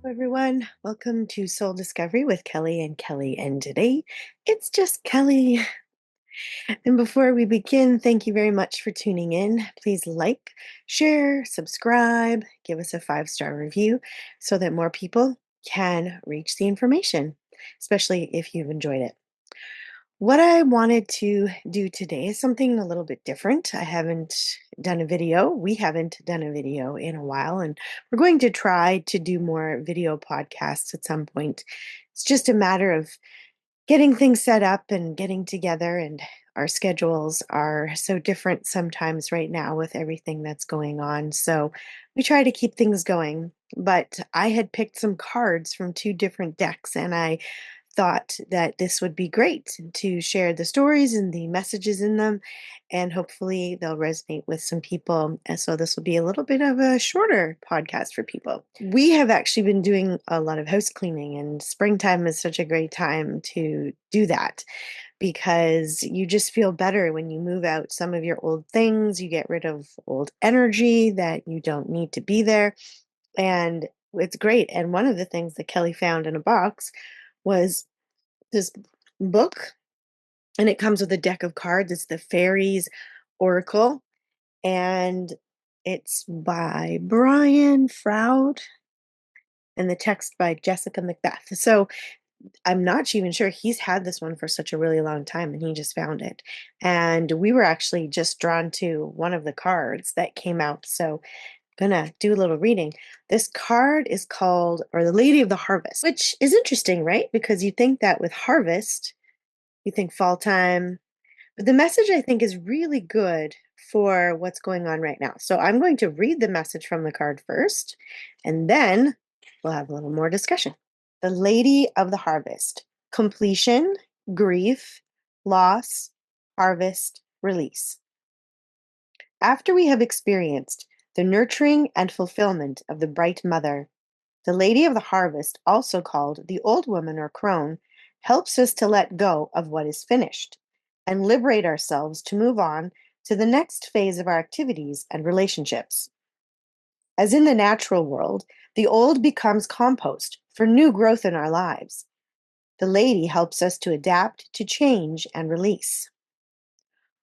Everyone. Welcome to Soul Discovery with Kelly and Kelly. And today it's just Kelly. And before we begin, thank you very much for tuning in. Please like, share, subscribe, give us a 5-star review so that more people can reach the information, especially if you've enjoyed it. What I wanted to do today is something a little bit different. I haven't done a video. We haven't done a video in a while, and we're going to try to do more video podcasts at some point. It's just a matter of getting things set up and getting together, and our schedules are so different sometimes right now with everything that's going on. So we try to keep things going. But I had picked some cards from two different decks, and I thought that this would be great to share the stories and the messages in them, and hopefully they'll resonate with some people. And so this will be a little bit of a shorter podcast for people. We have actually been doing a lot of house cleaning, and springtime is such a great time to do that because you just feel better when you move out some of your old things. You get rid of old energy that you don't need to be there. And it's great. And one of the things that Kelly found in a box was this book, and it comes with a deck of cards. It's the Fairies Oracle, and it's by Brian Froud, and the text by Jessica Macbeth. So I'm not even sure he's had this one for such a really long time, and he just found it. And we were actually just drawn to one of the cards that came out. So gonna do a little reading. This card is called, or the Lady of the Harvest, which is interesting, right? Because you think that with harvest, you think fall time, but the message I think is really good for what's going on right now. So I'm going to read the message from the card first, and then we'll have a little more discussion. The Lady of the Harvest: completion, grief, loss, harvest, release. After we have experienced the nurturing and fulfillment of the bright mother, the Lady of the Harvest, also called the Old Woman or Crone, helps us to let go of what is finished and liberate ourselves to move on to the next phase of our activities and relationships. As in the natural world, the old becomes compost for new growth in our lives. The Lady helps us to adapt to change and release.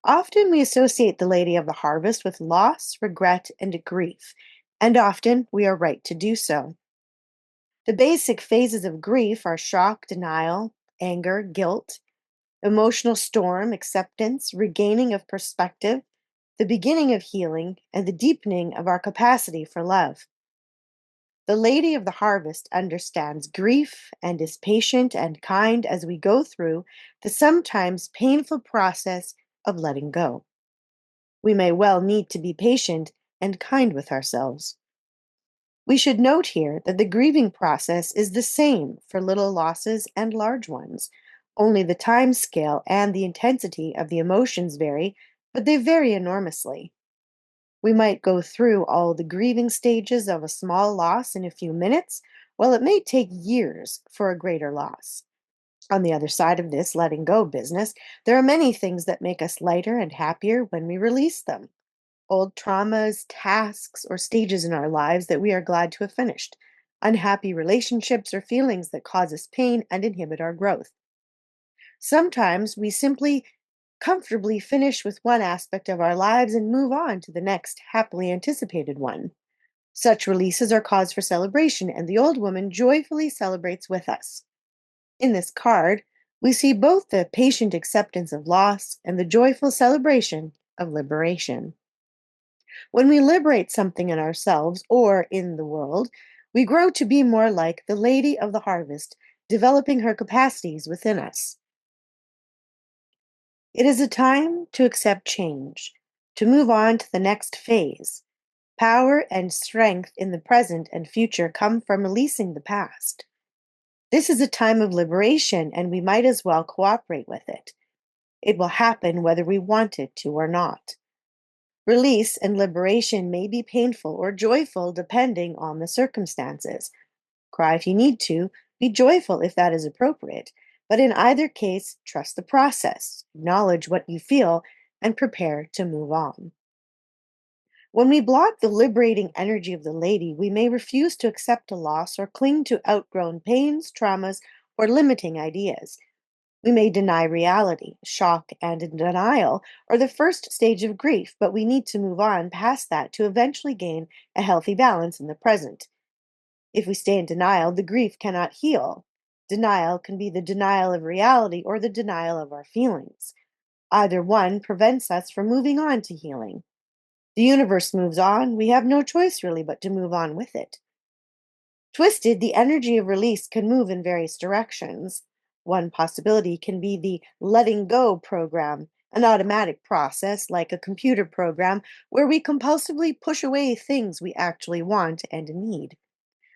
Often we associate the Lady of the Harvest with loss, regret, and grief, and often we are right to do so. The basic phases of grief are shock, denial, anger, guilt, emotional storm, acceptance, regaining of perspective, the beginning of healing, and the deepening of our capacity for love. The Lady of the Harvest understands grief and is patient and kind as we go through the sometimes painful process of letting go. We may well need to be patient and kind with ourselves. We should note here that the grieving process is the same for little losses and large ones. Only the time scale and the intensity of the emotions vary, but they vary enormously. We might go through all the grieving stages of a small loss in a few minutes, while it may take years for a greater loss. On the other side of this letting go business, there are many things that make us lighter and happier when we release them. Old traumas, tasks, or stages in our lives that we are glad to have finished, unhappy relationships or feelings that cause us pain and inhibit our growth. Sometimes we simply comfortably finish with one aspect of our lives and move on to the next happily anticipated one. Such releases are cause for celebration, and the old woman joyfully celebrates with us. In this card, we see both the patient acceptance of loss and the joyful celebration of liberation. When we liberate something in ourselves or in the world, we grow to be more like the Lady of the Harvest, developing her capacities within us. It is a time to accept change, to move on to the next phase. Power and strength in the present and future come from releasing the past. This is a time of liberation, and we might as well cooperate with it. It will happen whether we want it to or not. Release and liberation may be painful or joyful depending on the circumstances. Cry if you need to, be joyful if that is appropriate, but in either case, trust the process, acknowledge what you feel, and prepare to move on. When we block the liberating energy of the lady, we may refuse to accept a loss or cling to outgrown pains, traumas, or limiting ideas. We may deny reality. Shock and denial are the first stage of grief, but we need to move on past that to eventually gain a healthy balance in the present. If we stay in denial, the grief cannot heal. Denial can be the denial of reality or the denial of our feelings. Either one prevents us from moving on to healing. The universe moves on. We have no choice really but to move on with it. Twisted, the energy of release can move in various directions. One possibility can be the letting go program, an automatic process like a computer program where we compulsively push away things we actually want and need.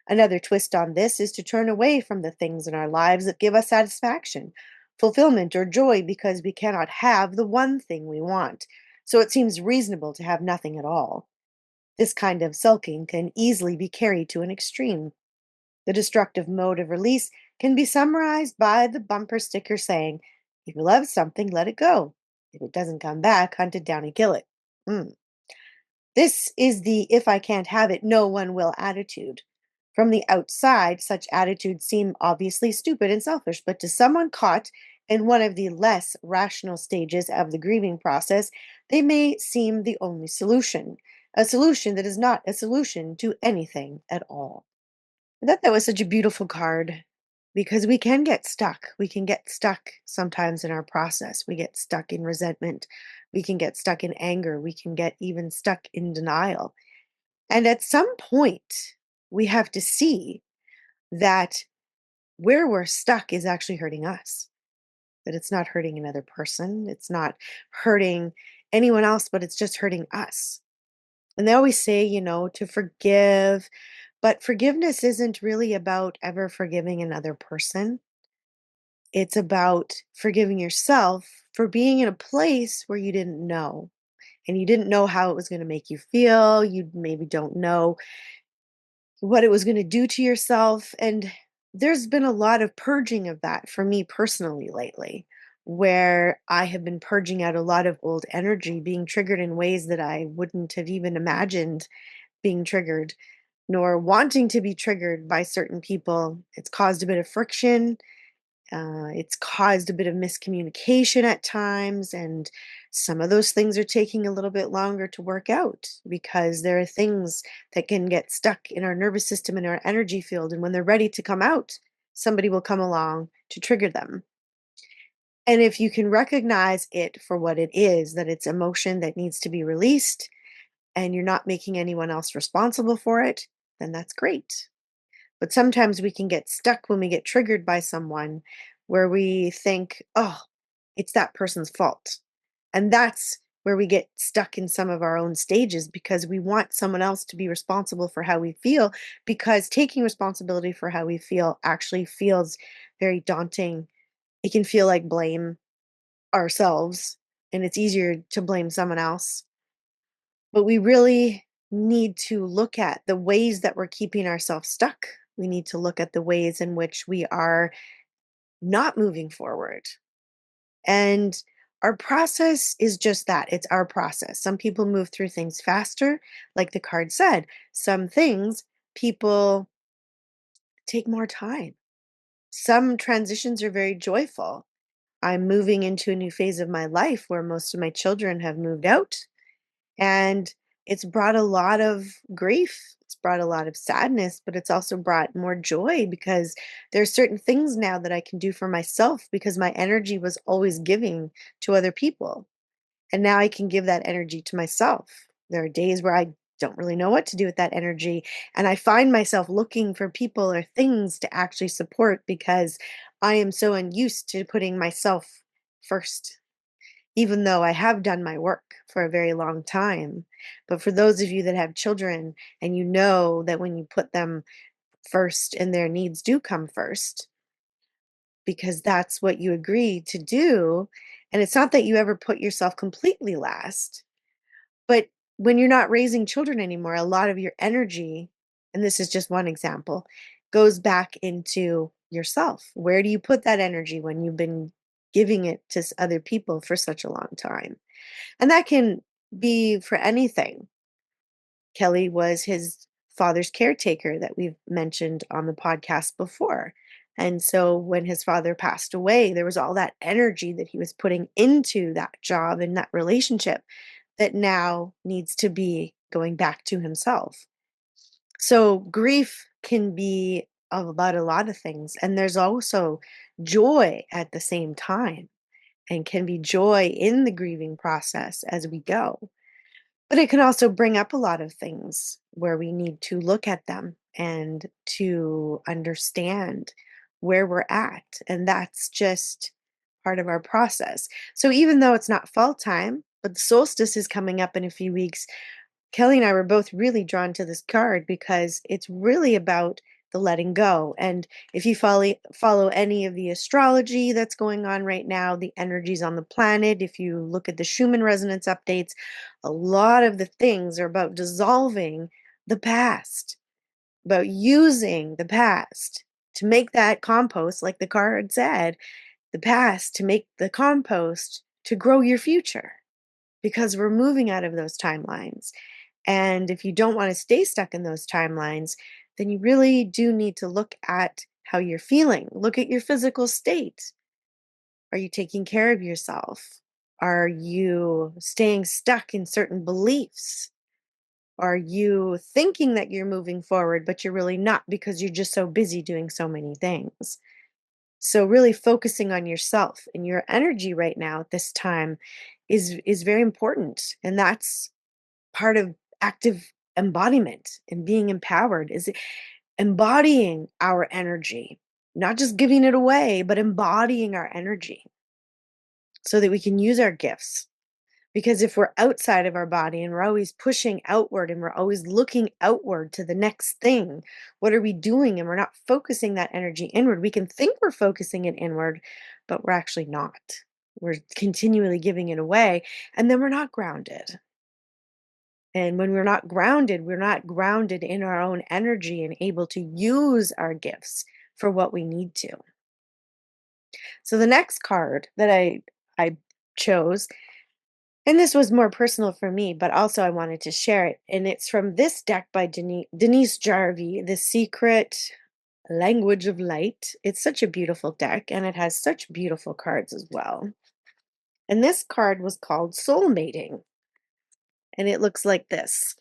Another twist on this is to turn away from the things in our lives that give us satisfaction, fulfillment, or joy because we cannot have the one thing we want. So it seems reasonable to have nothing at all. This kind of sulking can easily be carried to an extreme. The destructive mode of release can be summarized by the bumper sticker saying, if you love something, let it go. If it doesn't come back, hunt it down and kill it. Mm. This is the if I can't have it, no one will attitude. From the outside, such attitudes seem obviously stupid and selfish, but to someone caught in one of the less rational stages of the grieving process, they may seem the only solution, a solution that is not a solution to anything at all. I thought that was such a beautiful card because we can get stuck. We can get stuck sometimes in our process. We get stuck in resentment. We can get stuck in anger. We can get even stuck in denial. And at some point, we have to see that where we're stuck is actually hurting us, that it's not hurting another person. It's not hurting anyone else, but it's just hurting us. And they always say, to forgive, but forgiveness isn't really about ever forgiving another person. It's about forgiving yourself for being in a place where you didn't know and you didn't know how it was going to make you feel. You maybe don't know what it was going to do to yourself. And there's been a lot of purging of that for me personally lately, where I have been purging out a lot of old energy being triggered in ways that I wouldn't have even imagined being triggered, nor wanting to be triggered by certain people. It's caused a bit of friction. It's caused a bit of miscommunication at times, and some of those things are taking a little bit longer to work out because there are things that can get stuck in our nervous system and our energy field. And when they're ready to come out, somebody will come along to trigger them. And if you can recognize it for what it is, that it's emotion that needs to be released, and you're not making anyone else responsible for it, then that's great. But sometimes we can get stuck when we get triggered by someone where we think, oh, it's that person's fault. And that's where we get stuck in some of our own stages because we want someone else to be responsible for how we feel, because taking responsibility for how we feel actually feels very daunting. It can feel like blame ourselves, and it's easier to blame someone else. But we really need to look at the ways that we're keeping ourselves stuck. We need to look at the ways in which we are not moving forward. And our process is just that, it's our process. Some people move through things faster, like the card said. Some things people take more time. Some transitions are very joyful. I'm moving into a new phase of my life where most of my children have moved out. And it's brought a lot of grief. It's brought a lot of sadness, but it's also brought more joy because there's certain things now that I can do for myself because my energy was always giving to other people. And now I can give that energy to myself. There are days where I don't really know what to do with that energy. And I find myself looking for people or things to actually support because I am so unused to putting myself first, even though I have done my work for a very long time. But for those of you that have children and you know that when you put them first and their needs do come first, because that's what you agree to do. And it's not that you ever put yourself completely last, but when you're not raising children anymore, a lot of your energy, and this is just one example, goes back into yourself. Where do you put that energy when you've been giving it to other people for such a long time? And that can be for anything. Kellie was his father's caretaker that we've mentioned on the podcast before. And so when his father passed away, there was all that energy that he was putting into that job and that relationship that now needs to be going back to himself. So grief can be about a lot of things. And there's also joy at the same time, and can be joy in the grieving process as we go. But it can also bring up a lot of things where we need to look at them and to understand where we're at. And that's just part of our process. So even though it's not fall time, but the solstice is coming up in a few weeks, Kelly and I were both really drawn to this card because it's really about the letting go. And if you follow any of the astrology that's going on right now, the energies on the planet, if you look at the Schumann resonance updates, a lot of the things are about dissolving the past, about using the past to make that compost, like the card said, the past to make the compost to grow your future, because we're moving out of those timelines. And if you don't want to stay stuck in those timelines, then you really do need to look at how you're feeling. Look at your physical state. Are you taking care of yourself? Are you staying stuck in certain beliefs? Are you thinking that you're moving forward, but you're really not because you're just so busy doing so many things? So really focusing on yourself and your energy right now at this time is very important. And that's part of active embodiment and being empowered, is embodying our energy, not just giving it away, but embodying our energy so that we can use our gifts. Because if we're outside of our body and we're always pushing outward and we're always looking outward to the next thing, what are we doing? And we're not focusing that energy inward. We can think we're focusing it inward, but we're actually not. We're continually giving it away, and then we're not grounded. And when we're not grounded in our own energy and able to use our gifts for what we need to. So the next card that I chose, and this was more personal for me, but also I wanted to share it. And it's from this deck by Denise Jarvie, The Secret Language of Light. It's such a beautiful deck, and it has such beautiful cards as well. And this card was called Soulmating, and it looks like this.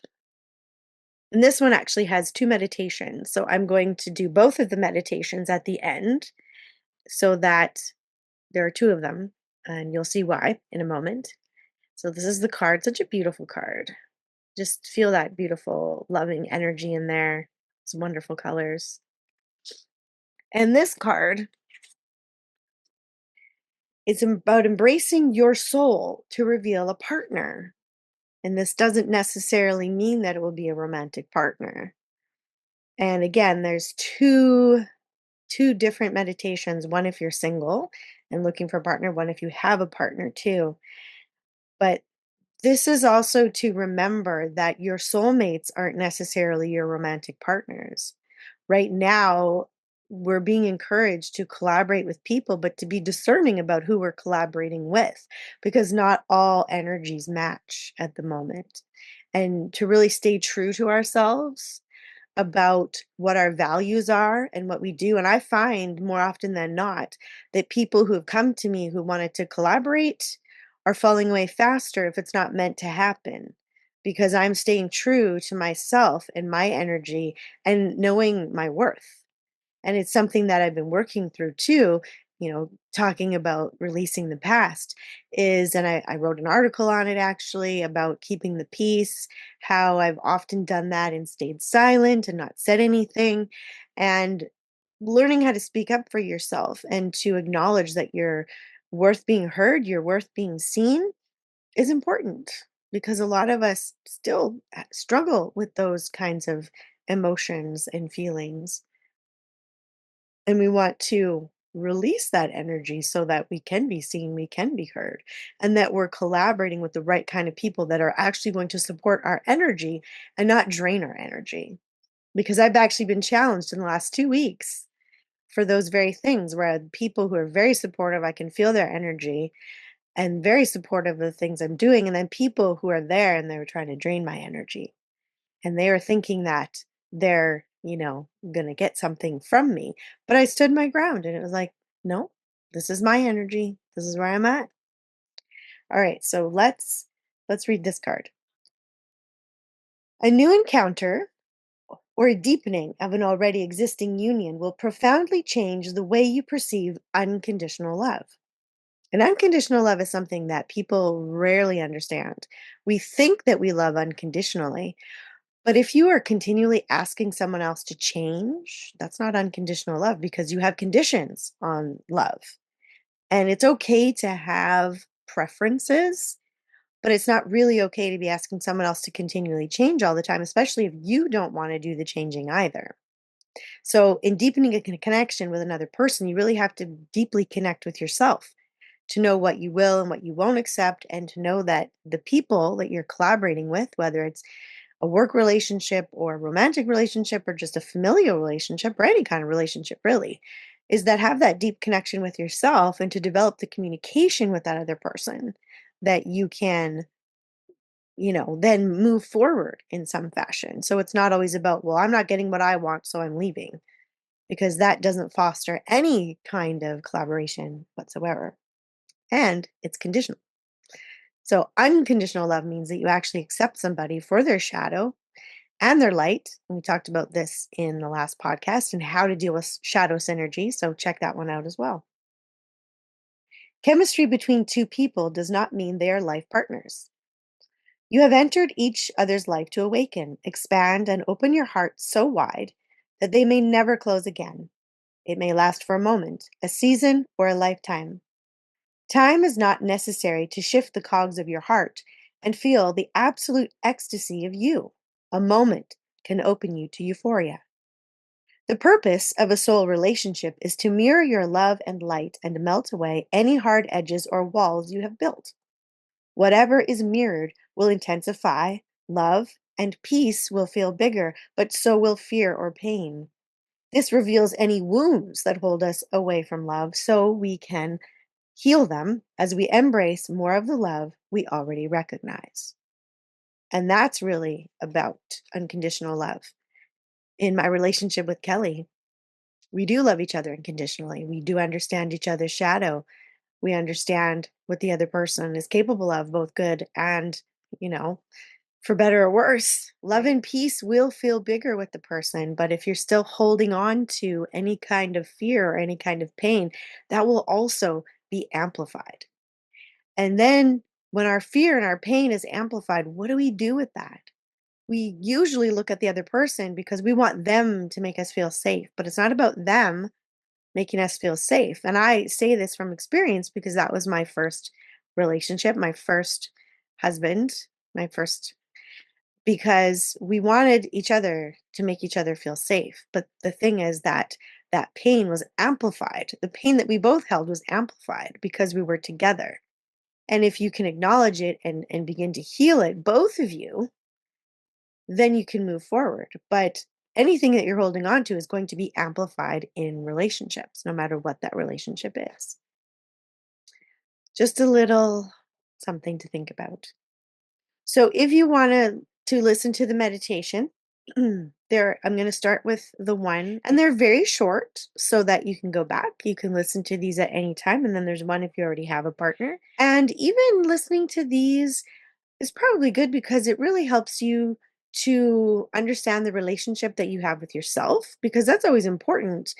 And this one actually has two meditations. So I'm going to do both of the meditations at the end so that there are two of them, and you'll see why in a moment. So this is the card, such a beautiful card. Just feel that beautiful, loving energy in there. It's wonderful colors. And this card is about embracing your soul to reveal a partner. And this doesn't necessarily mean that it will be a romantic partner. And again, there's two different meditations, one if you're single and looking for a partner, one if you have a partner too. But this is also to remember that your soulmates aren't necessarily your romantic partners. Right now, we're being encouraged to collaborate with people, but to be discerning about who we're collaborating with, because not all energies match at the moment. And to really stay true to ourselves about what our values are and what we do. And I find more often than not that people who have come to me who wanted to collaborate are falling away faster if it's not meant to happen, because I'm staying true to myself and my energy and knowing my worth. And it's something that I've been working through too, talking about releasing the past is, and I wrote an article on it actually about keeping the peace, how I've often done that and stayed silent and not said anything, and learning how to speak up for yourself and to acknowledge that you're worth being heard, you're worth being seen is important, because a lot of us still struggle with those kinds of emotions and feelings. And we want to release that energy so that we can be seen, we can be heard, and that we're collaborating with the right kind of people that are actually going to support our energy and not drain our energy. Because I've actually been challenged in the last 2 weeks for those very things, where people who are very supportive, I can feel their energy and very supportive of the things I'm doing. And then people who are there and they're trying to drain my energy. and they are thinking that they're, going to get something from me. But I stood my ground and it was like, no, this is my energy. This is where I'm at. All right, so let's read this card. A new encounter or a deepening of an already existing union will profoundly change the way you perceive unconditional love. And unconditional love is something that people rarely understand. We think that we love unconditionally, but if you are continually asking someone else to change, that's not unconditional love because you have conditions on love. And it's okay to have preferences, but it's not really okay to be asking someone else to continually change all the time, especially if you don't want to do the changing either. So, in deepening a connection with another person, you really have to deeply connect with yourself to know what you will and what you won't accept, and to know that the people that you're collaborating with, whether it's a work relationship or a romantic relationship or just a familial relationship or any kind of relationship, really, is that have that deep connection with yourself and to develop the communication with that other person that you can, then move forward in some fashion. So it's not always about, well, I'm not getting what I want, so I'm leaving, because that doesn't foster any kind of collaboration whatsoever. And it's conditional. So unconditional love means that you actually accept somebody for their shadow and their light. And we talked about this in the last podcast and how to deal with shadow synergy. So check that one out as well. Chemistry between two people does not mean they are life partners. You have entered each other's life to awaken, expand, and open your heart so wide that they may never close again. It may last for a moment, a season, or a lifetime. Time is not necessary to shift the cogs of your heart and feel the absolute ecstasy of you. A moment can open you to euphoria. The purpose of a soul relationship is to mirror your love and light and melt away any hard edges or walls you have built. Whatever is mirrored will intensify, love and peace will feel bigger, but so will fear or pain. This reveals any wounds that hold us away from love so we can heal them as we embrace more of the love we already recognize. And that's really about unconditional love. In my relationship with Kellie, we do love each other unconditionally. We do understand each other's shadow. We understand what the other person is capable of, both good and, you know, for better or worse. Love and peace will feel bigger with the person. But if you're still holding on to any kind of fear or any kind of pain, that will also be amplified. And then when our fear and our pain is amplified, what do we do with that? We usually look at the other person because we want them to make us feel safe, but it's not about them making us feel safe. And I say this from experience because that was my first relationship, my first husband, my first, because we wanted each other to make each other feel safe. But the thing is that that pain was amplified. The pain that we both held was amplified because we were together. And if you can acknowledge it and begin to heal it, both of you, then you can move forward. But anything that you're holding on to is going to be amplified in relationships, no matter what that relationship is. Just a little something to think about. So if you want to listen to the meditation, there I'm going to start with the one, and they're very short so that you can go back. You can listen to these at any time, and then there's one if you already have a partner. And even listening to these is probably good because it really helps you to understand the relationship that you have with yourself, because that's always important.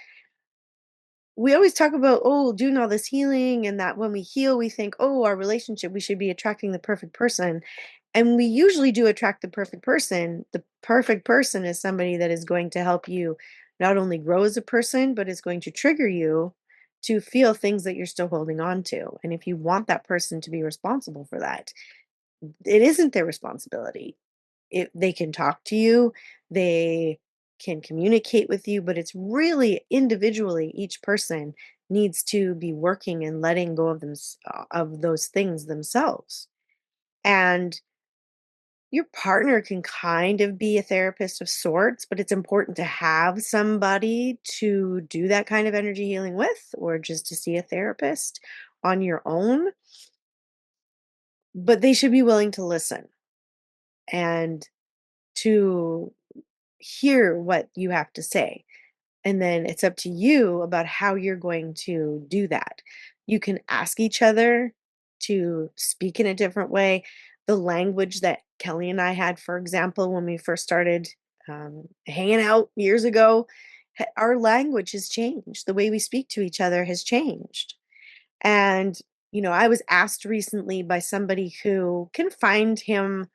We always talk about, oh, doing all this healing, and that when we heal, we think, oh, our relationship, we should be attracting the perfect person. And we usually do attract the perfect person. The perfect person is somebody that is going to help you not only grow as a person, but is going to trigger you to feel things that you're still holding on to. And if you want that person to be responsible for that, it isn't their responsibility. They can talk to you, they can communicate with you, but it's really individually each person needs to be working and letting go of of those things themselves. And your partner can kind of be a therapist of sorts, but it's important to have somebody to do that kind of energy healing with, or just to see a therapist on your own. But they should be willing to listen and to hear what you have to say. And then it's up to you about how you're going to do that. You can ask each other to speak in a different way. The language that Kelly and I had, for example, when we first started hanging out years ago, our language has changed. The way we speak to each other has changed. And, I was asked recently by somebody who can find him,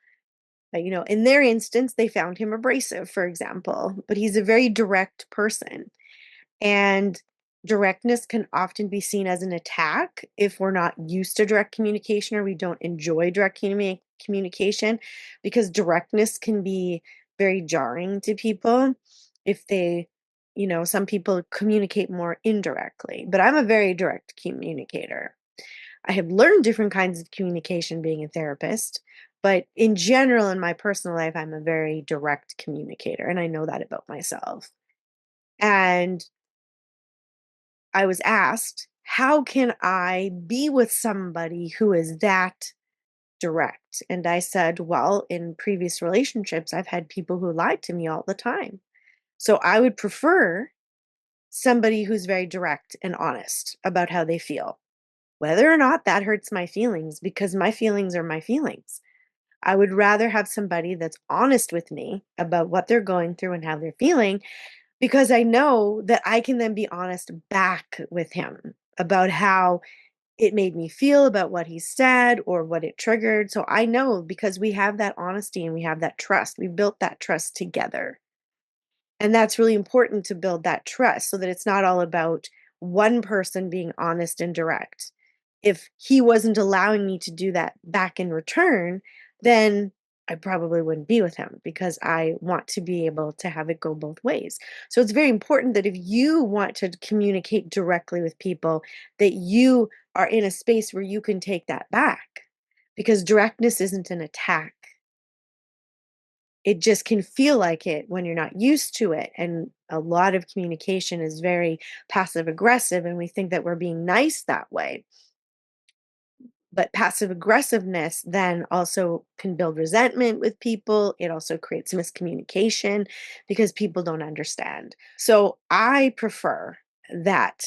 in their instance, they found him abrasive, for example, but he's a very direct person. And directness can often be seen as an attack if we're not used to direct communication or we don't enjoy direct communication, because directness can be very jarring to people if some people communicate more indirectly. But I'm a very direct communicator. I have learned different kinds of communication being a therapist, but in general, in my personal life, I'm a very direct communicator, and I know that about myself. And I was asked, how can I be with somebody who is that direct? And I said, well, in previous relationships, I've had people who lied to me all the time. So I would prefer somebody who's very direct and honest about how they feel, whether or not that hurts my feelings, because my feelings are my feelings. I would rather have somebody that's honest with me about what they're going through and how they're feeling, because I know that I can then be honest back with him about how it made me feel about what he said or what it triggered. So I know, because we have that honesty and we have that trust. We built that trust together. And that's really important, to build that trust so that it's not all about one person being honest and direct. If he wasn't allowing me to do that back in return, then I probably wouldn't be with him, because I want to be able to have it go both ways. So it's very important that if you want to communicate directly with people, that you are in a space where you can take that back, because directness isn't an attack. It just can feel like it when you're not used to it. And a lot of communication is very passive aggressive, and we think that we're being nice that way. But passive aggressiveness then also can build resentment with people. It also creates miscommunication because people don't understand. So I prefer that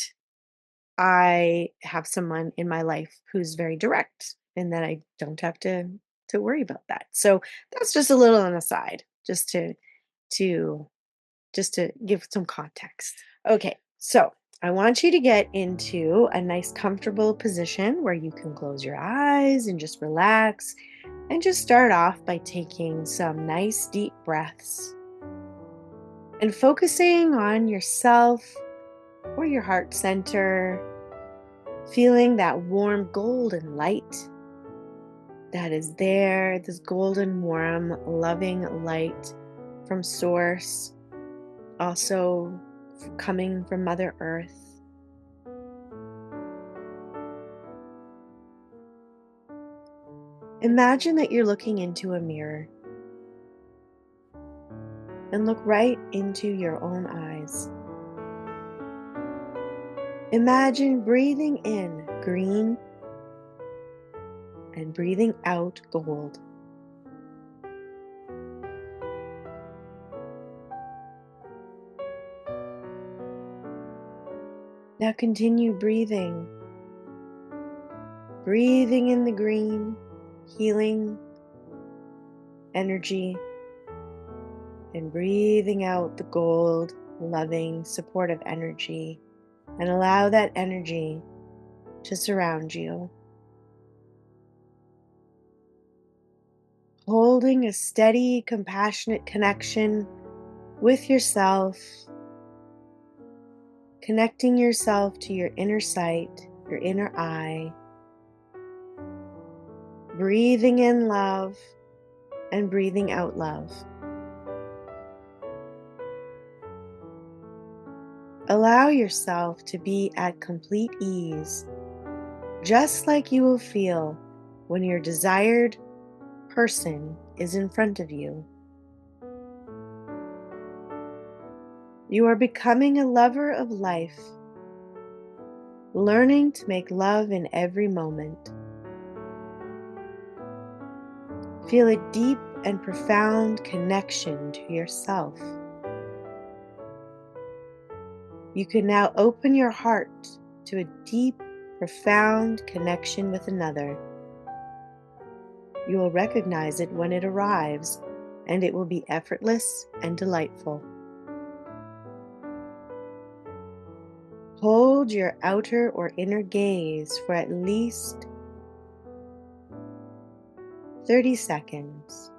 I have someone in my life who's very direct, and that I don't have to worry about that. So that's just a little on the side, to just to give some context. Okay, so I want you to get into a nice comfortable position where you can close your eyes and just relax, and just start off by taking some nice deep breaths and focusing on yourself or your heart center, feeling that warm golden light that is there, this golden, warm, loving light from Source, also coming from Mother Earth. Imagine that you're looking into a mirror, and look right into your own eyes. Imagine breathing in green and breathing out gold. Now continue breathing in the green, healing energy, and breathing out the gold, loving, supportive energy, and allow that energy to surround you. Holding a steady, compassionate connection with yourself, connecting yourself to your inner sight, your inner eye, breathing in love and breathing out love. Allow yourself to be at complete ease, just like you will feel when your desired person is in front of you. You are becoming a lover of life, learning to make love in every moment. Feel a deep and profound connection to yourself. You can now open your heart to a deep, profound connection with another. You will recognize it when it arrives, and it will be effortless and delightful. Hold your outer or inner gaze for at least 30 seconds,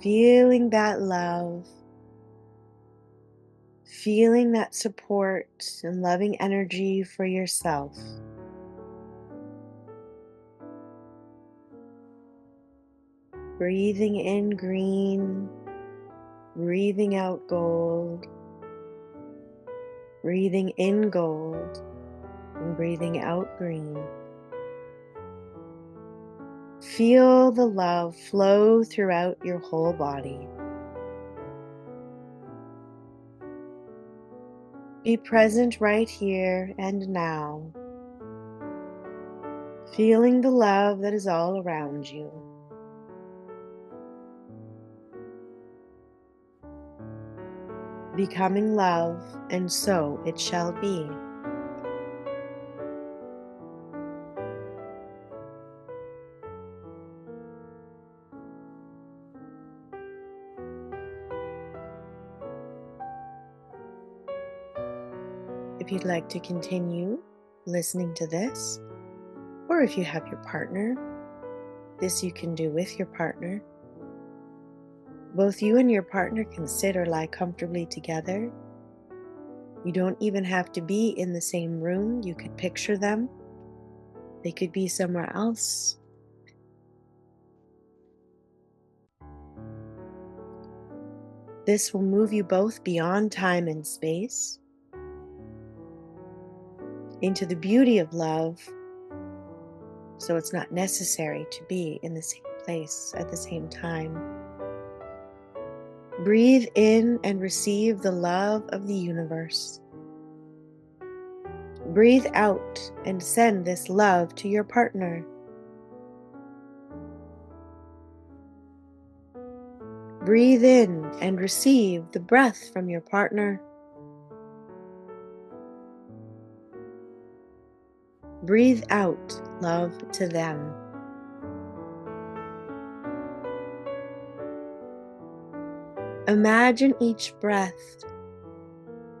feeling that love, feeling that support and loving energy for yourself. Breathing in green, breathing out gold, breathing in gold, and breathing out green. Feel the love flow throughout your whole body. Be present right here and now, feeling the love that is all around you. Becoming love, and so it shall be. If you'd like to continue listening to this, or if you have your partner, this you can do with your partner. Both you and your partner can sit or lie comfortably together. You don't even have to be in the same room. You could picture them. They could be somewhere else. This will move you both beyond time and space into the beauty of love, so it's not necessary to be in the same place at the same time. Breathe in and receive the love of the universe. Breathe out and send this love to your partner. Breathe in and receive the breath from your partner. Breathe out love to them. Imagine each breath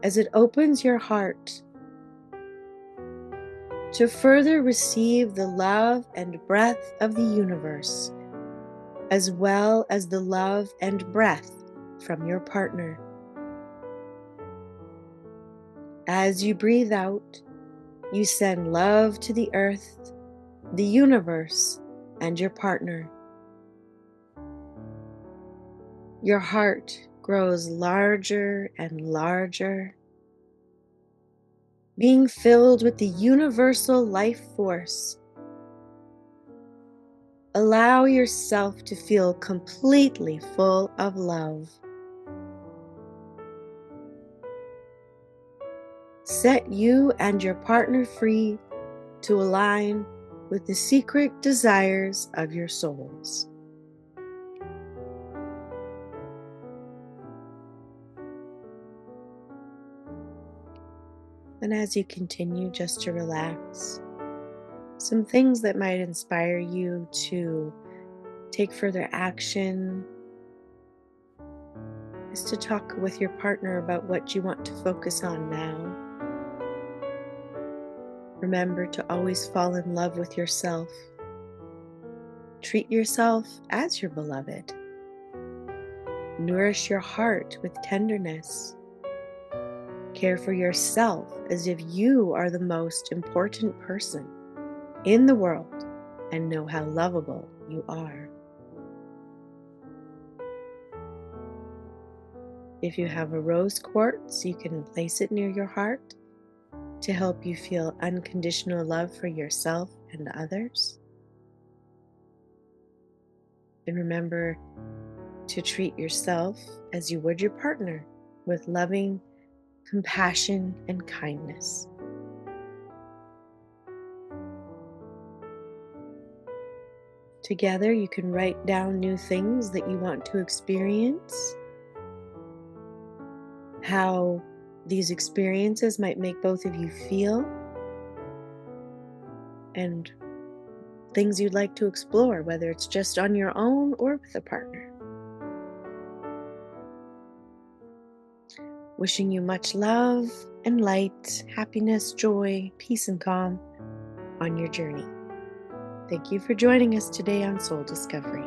as it opens your heart to further receive the love and breath of the universe, as well as the love and breath from your partner. As you breathe out, you send love to the earth, the universe, and your partner. Your heart grows larger and larger, being filled with the universal life force. Allow yourself to feel completely full of love. Set you and your partner free to align with the secret desires of your souls. And as you continue just to relax, some things that might inspire you to take further action is to talk with your partner about what you want to focus on now. Remember to always fall in love with yourself. Treat yourself as your beloved. Nourish your heart with tenderness. Care for yourself as if you are the most important person in the world and know how lovable you are. If you have a rose quartz, you can place it near your heart to help you feel unconditional love for yourself and others. And remember to treat yourself as you would your partner, with loving compassion and kindness. Together, you can write down new things that you want to experience, how these experiences might make both of you feel, and things you'd like to explore, whether it's just on your own or with a partner. Wishing you much love and light, happiness, joy, peace, and calm on your journey. Thank you for joining us today on Soul Discovery.